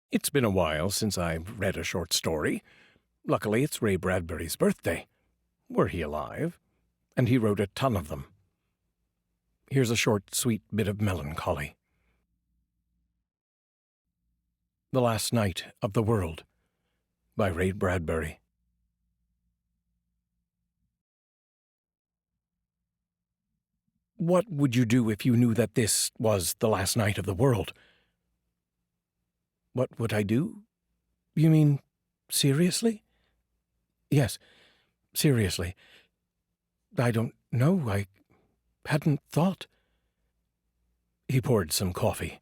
It's been a while since I've read a short story. Luckily, it's Ray Bradbury's birthday. Were he alive? And he wrote a ton of them. Here's a short, sweet bit of melancholy. The Last Night of the World by Ray Bradbury. What would you do if you knew that this was the last night of the world? What would I do? You mean, seriously? Yes, seriously. I don't know. I hadn't thought. He poured some coffee.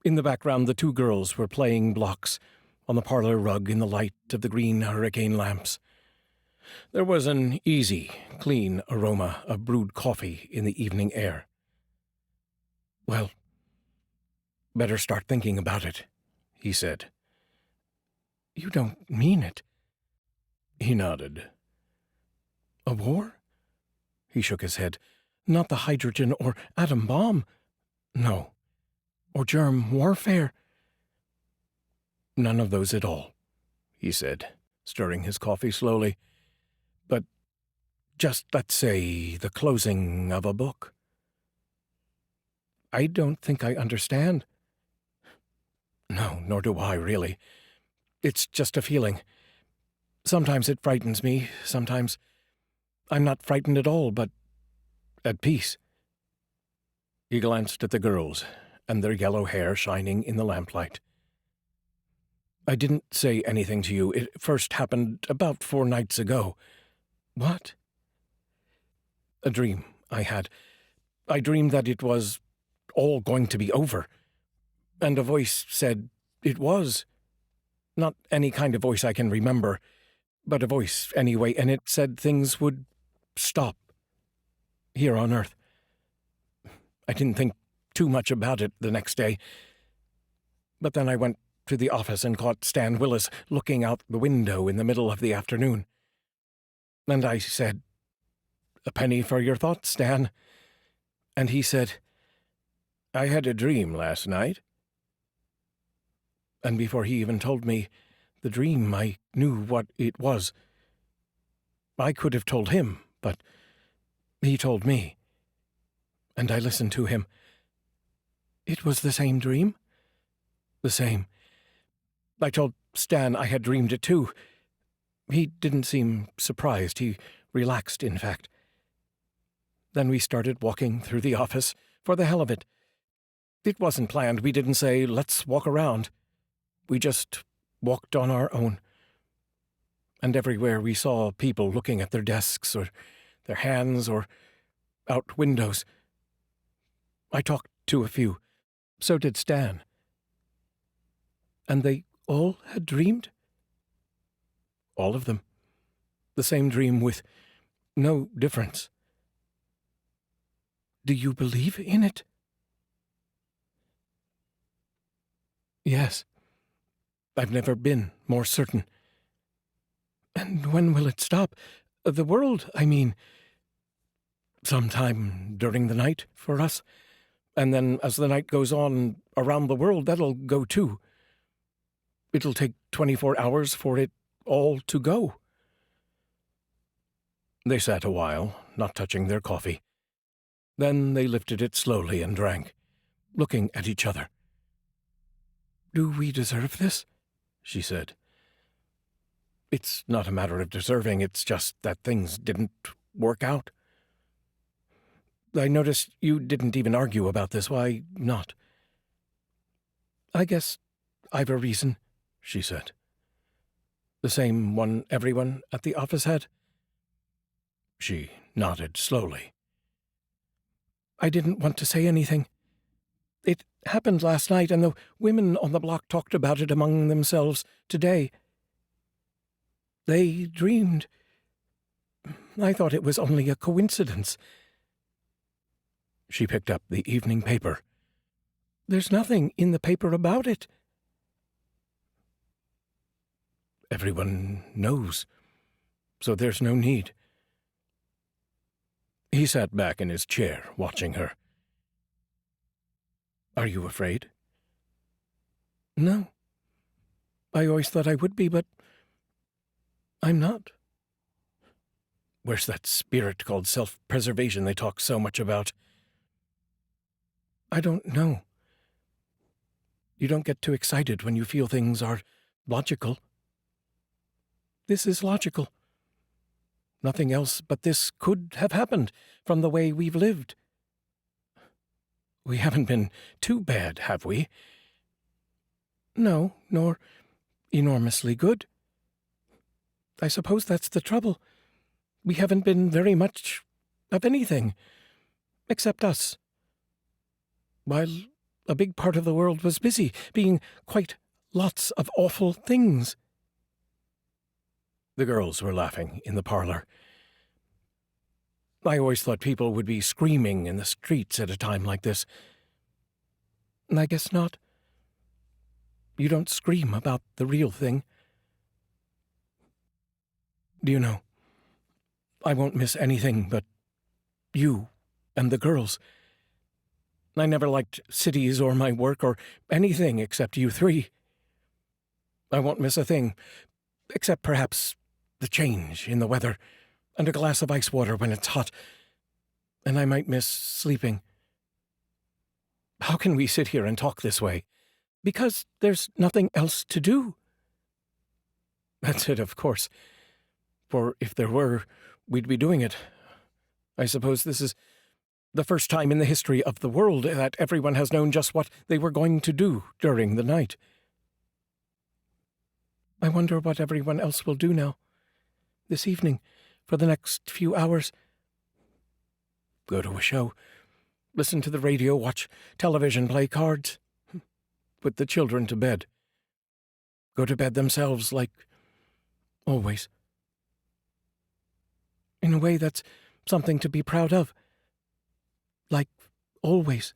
In the background, the two girls were playing blocks on the parlor rug in the light of the green hurricane lamps. There was an easy, clean aroma of brewed coffee in the evening air. Well, better start thinking about it, he said. You don't mean it. He nodded. A war? He shook his head. Not the hydrogen or atom bomb. No. Or germ warfare. None of those at all, he said, stirring his coffee slowly. But just, let's say, the closing of a book. I don't think I understand. No, nor do I, really. It's just a feeling. Sometimes it frightens me, sometimes I'm not frightened at all, but at peace. He glanced at the girls and their yellow hair shining in the lamplight. I didn't say anything to you. It first happened about 4 nights ago. What? A dream I had. I dreamed that it was all going to be over. And a voice said it was. Not any kind of voice I can remember, but a voice anyway, and it said things would stop. Here on Earth. I didn't think too much about it the next day. But then I went to the office and caught Stan Willis looking out the window in the middle of the afternoon. And I said, "A penny for your thoughts, Stan." And he said, "I had a dream last night." And before he even told me the dream, I knew what it was. I could have told him, but he told me. And I listened to him. It was the same dream? The same. I told Stan I had dreamed it too. He didn't seem surprised. He relaxed, in fact. Then we started walking through the office, for the hell of it. It wasn't planned. We didn't say, let's walk around. We just walked on our own. And everywhere we saw people looking at their desks or their hands or out windows. I talked to a few. So did Stan. And they all had dreamed? All of them. The same dream with no difference. Do you believe in it? Yes. I've never been more certain. And when will it stop? The world, I mean. Sometime during the night for us. And then as the night goes on around the world, that'll go too. It'll take 24 hours for it all to go. They sat a while, not touching their coffee. Then they lifted it slowly and drank, looking at each other. Do we deserve this? She said. It's not a matter of deserving, it's just that things didn't work out. I noticed you didn't even argue about this. Why not? I guess I've a reason, she said. The same one everyone at the office had? She nodded slowly. I didn't want to say anything. It happened last night, and the women on the block talked about it among themselves today. They dreamed. I thought it was only a coincidence. She picked up the evening paper. There's nothing in the paper about it. Everyone knows, so there's no need. He sat back in his chair, watching her. Are you afraid? No, I always thought I would be, but I'm not. Where's that spirit called self-preservation they talk so much about? I don't know. You don't get too excited when you feel things are logical. This is logical. Nothing else but this could have happened from the way we've lived. We haven't been too bad, have we? No, nor enormously good. I suppose that's the trouble. We haven't been very much of anything, except us. While a big part of the world was busy, being quite lots of awful things. The girls were laughing in the parlor. I always thought people would be screaming in the streets at a time like this. And I guess not. You don't scream about the real thing. Do you know, I won't miss anything but you and the girls. I never liked cities or my work or anything except you three. I won't miss a thing, except perhaps the change in the weather and a glass of ice water when it's hot. And I might miss sleeping. How can we sit here and talk this way? Because there's nothing else to do. That's it, of course. For if there were, we'd be doing it. I suppose this is the first time in the history of the world that everyone has known just what they were going to do during the night. I wonder what everyone else will do now, this evening, for the next few hours. Go to a show, listen to the radio, watch television, play cards, put the children to bed. Go to bed themselves like always. In a way that's something to be proud of. Like always.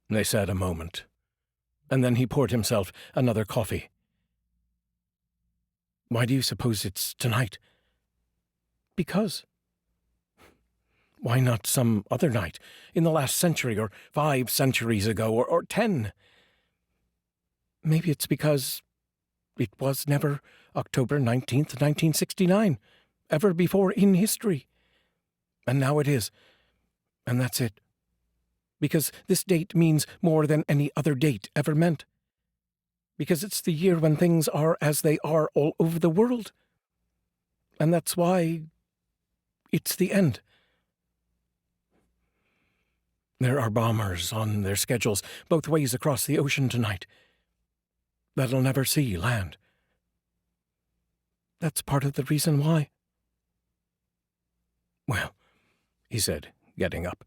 They sat a moment, and then he poured himself another coffee. Why do you suppose it's tonight? Because. Why not some other night, in the last century, or 5 centuries ago, or 10? Maybe it's because it was never October 19th, 1969, ever before in history. And now it is, and that's it. Because this date means more than any other date ever meant. Because it's the year when things are as they are all over the world. And that's why it's the end. There are bombers on their schedules both ways across the ocean tonight. That'll never see land. That's part of the reason why. Well, he said, getting up.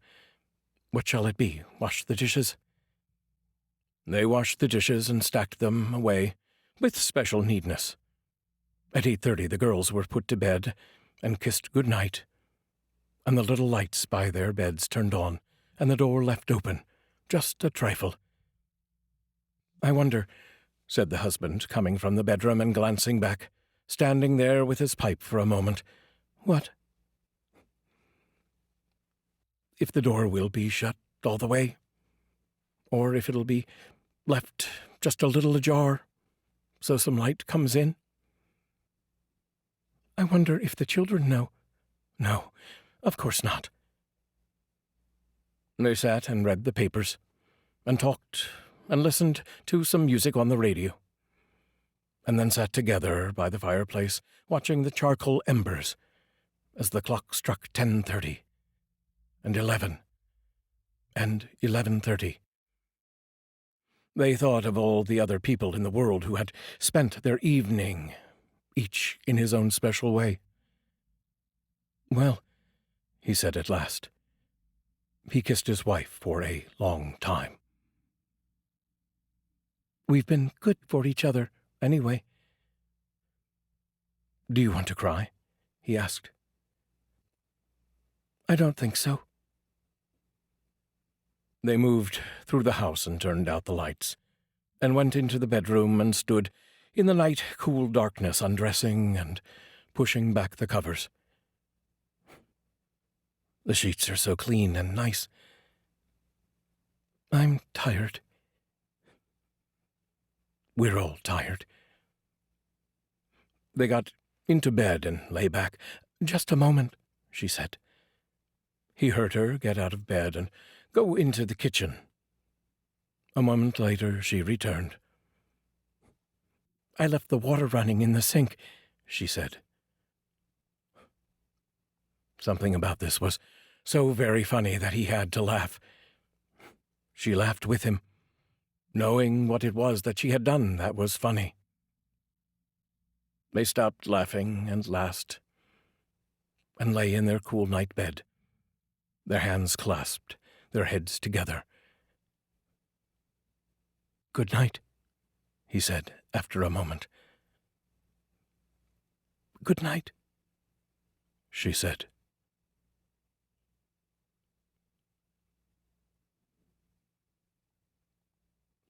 What shall it be? Wash the dishes? They washed the dishes and stacked them away with special neatness. At 8:30 the girls were put to bed and kissed good night, and the little lights by their beds turned on, and the door left open, just a trifle. I wonder, said the husband, coming from the bedroom and glancing back, standing there with his pipe for a moment. What? If the door will be shut all the way, or if it'll be left just a little ajar, so some light comes in. I wonder if the children know. No, of course not. They sat and read the papers, and talked, and listened to some music on the radio, and then sat together by the fireplace, watching the charcoal embers as the clock struck 10:30, and 11, and 11:30. They thought of all the other people in the world who had spent their evening, each in his own special way. Well, he said at last. He kissed his wife for a long time. We've been good for each other, anyway. Do you want to cry? He asked. I don't think so. They moved through the house and turned out the lights, and went into the bedroom and stood in the night cool darkness undressing and pushing back the covers. The sheets are so clean and nice. I'm tired. We're all tired. They got into bed and lay back. "Just a moment," she said. He heard her get out of bed and go into the kitchen. A moment later, she returned. "I left the water running in the sink," she said. Something about this was so very funny that he had to laugh. She laughed with him, knowing what it was that she had done that was funny. They stopped laughing and laughed, and lay in their cool night bed, their hands clasped, their heads together. "Good night," he said after a moment. "Good night," she said.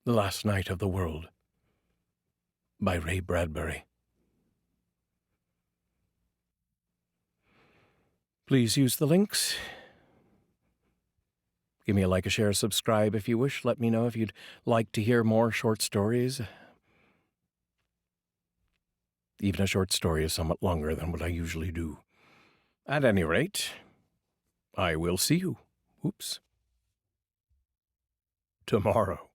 The Last Night of the World by Ray Bradbury. Please use the links. Give me a like, a share, subscribe if you wish. Let me know if you'd like to hear more short stories. Even a short story is somewhat longer than what I usually do. At any rate, I will see you, tomorrow.